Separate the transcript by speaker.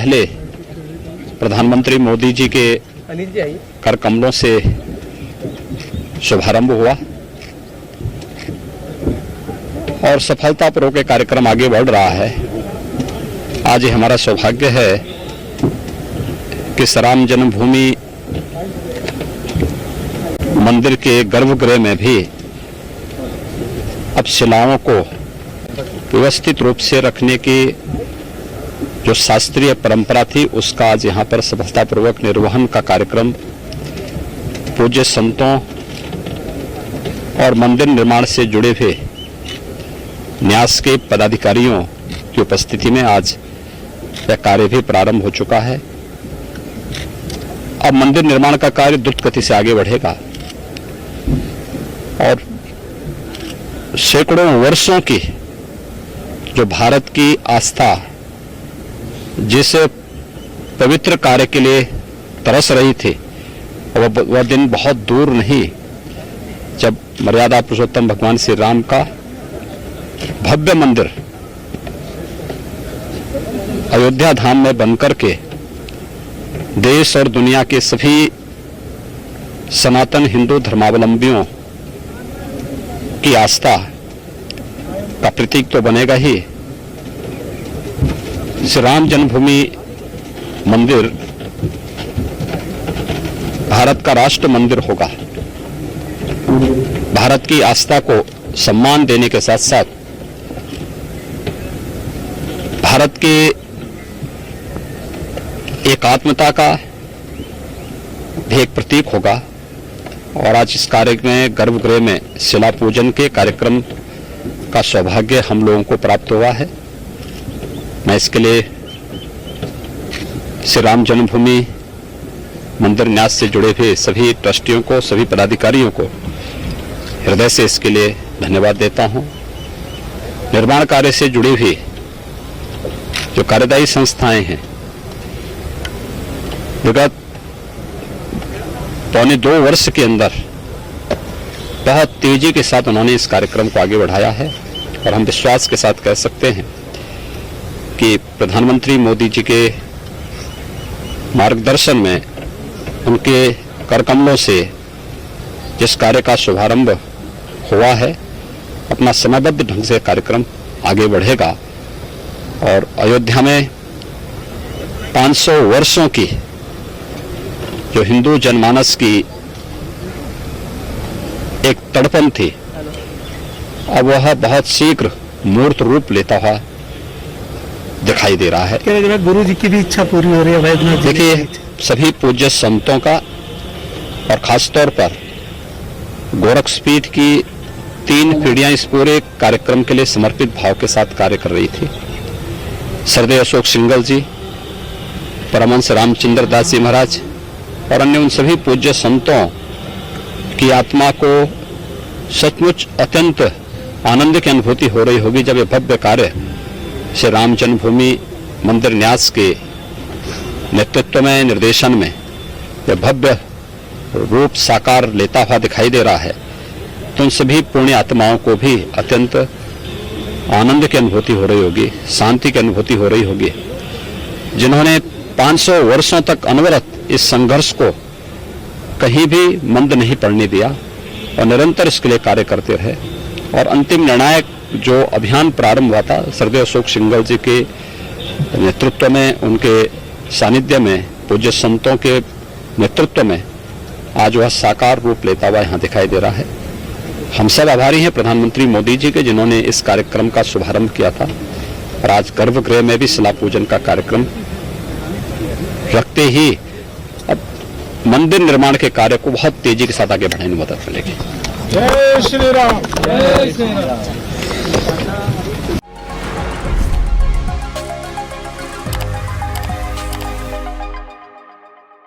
Speaker 1: पहले प्रधानमंत्री मोदी जी के कर कमलों से शुभारंभ हुआ और सफलतापूर्वक ये कार्यक्रम आगे बढ़ रहा है। आज ये हमारा सौभाग्य है कि श्री राम जन्मभूमि मंदिर के गर्भगृह में भी अब शिलाओं को व्यवस्थित रूप से रखने की जो शास्त्रीय परंपरा थी उसका आज यहाँ पर सफलतापूर्वक निर्वहन का कार्यक्रम पूज्य संतों और मंदिर निर्माण से जुड़े हुए न्यास के पदाधिकारियों की उपस्थिति में आज यह कार्य भी प्रारंभ हो चुका है। अब मंदिर निर्माण का कार्य द्रुत गति से आगे बढ़ेगा और सैकड़ों वर्षों की जो भारत की आस्था जिस पवित्र कार्य के लिए तरस रही थी वह दिन बहुत दूर नहीं जब मर्यादा पुरुषोत्तम भगवान श्री राम का भव्य मंदिर अयोध्या धाम में बनकर के देश और दुनिया के सभी सनातन हिंदू धर्मावलंबियों की आस्था का प्रतीक तो बनेगा ही। श्री राम जन्मभूमि मंदिर भारत का राष्ट्र मंदिर होगा। भारत की आस्था को सम्मान देने के साथ साथ भारत के एकात्मता का भी एक प्रतीक होगा। और आज इस कार्य में गर्भगृह में शिला पूजन के कार्यक्रम का सौभाग्य हम लोगों को प्राप्त हुआ है। मैं इसके लिए श्री राम जन्मभूमि मंदिर न्यास से जुड़े हुए सभी ट्रस्टियों को, सभी पदाधिकारियों को हृदय से इसके लिए धन्यवाद देता हूं। निर्माण कार्य से जुड़ी हुई जो कार्यदायी संस्थाएं हैं, विगत पौने 2 वर्ष के अंदर बहुत तेजी के साथ उन्होंने इस कार्यक्रम को आगे बढ़ाया है और हम विश्वास के साथ कह सकते हैं कि प्रधानमंत्री मोदी जी के मार्गदर्शन में उनके करकमलों से जिस कार्य का शुभारंभ हुआ है अपना समयबद्ध ढंग से कार्यक्रम आगे बढ़ेगा और अयोध्या में 500 वर्षों की जो हिंदू जनमानस की एक तड़पन थी अब वह बहुत शीघ्र मूर्त रूप लेता हुआ दिखाई दे रहा है।
Speaker 2: गुरु जी की भी इच्छा पूरी हो रही है।
Speaker 1: देखिए, सभी पूज्य संतों का और खासतौर पर गोरक्षपीठ की 3 पीढ़ियां इस पूरे कार्यक्रम के लिए समर्पित भाव के साथ कार्य कर रही थी। सरदेव अशोक सिंगल जी, परमहंस रामचंद्र दास जी महाराज और अन्य उन सभी पूज्य संतों की आत्मा को सचमुच अत्यंत आनंद की अनुभूति हो रही होगी जब ये भव्य कार्य श्री राम जन्मभूमि मंदिर न्यास के नेतृत्व में, निर्देशन में यह भव्य रूप साकार लेता हुआ दिखाई दे रहा है। तो उन सभी पुण्य आत्माओं को भी अत्यंत आनंद की अनुभूति हो रही होगी, शांति की अनुभूति हो रही होगी, जिन्होंने 500 वर्षों तक अनवरत इस संघर्ष को कहीं भी मंद नहीं पड़ने दिया और निरंतर इसके लिए कार्य करते रहे। और अंतिम निर्णायक जो अभियान प्रारंभ हुआ था सरदेव अशोक सिंगल जी के नेतृत्व में, उनके सानिध्य में, पूज्य संतों के नेतृत्व में आज वह साकार रूप लेता हुआ यहाँ दिखाई दे रहा है। हम सब आभारी हैं प्रधानमंत्री मोदी जी के, जिन्होंने इस कार्यक्रम का शुभारंभ किया था और आज गर्भगृह में भी शिला पूजन का कार्यक्रम रखते ही अब मंदिर निर्माण के कार्य को बहुत तेजी के साथ आगे बढ़ाने में मदद मिलेगी।
Speaker 2: जय श्री राम। जय श्री राम।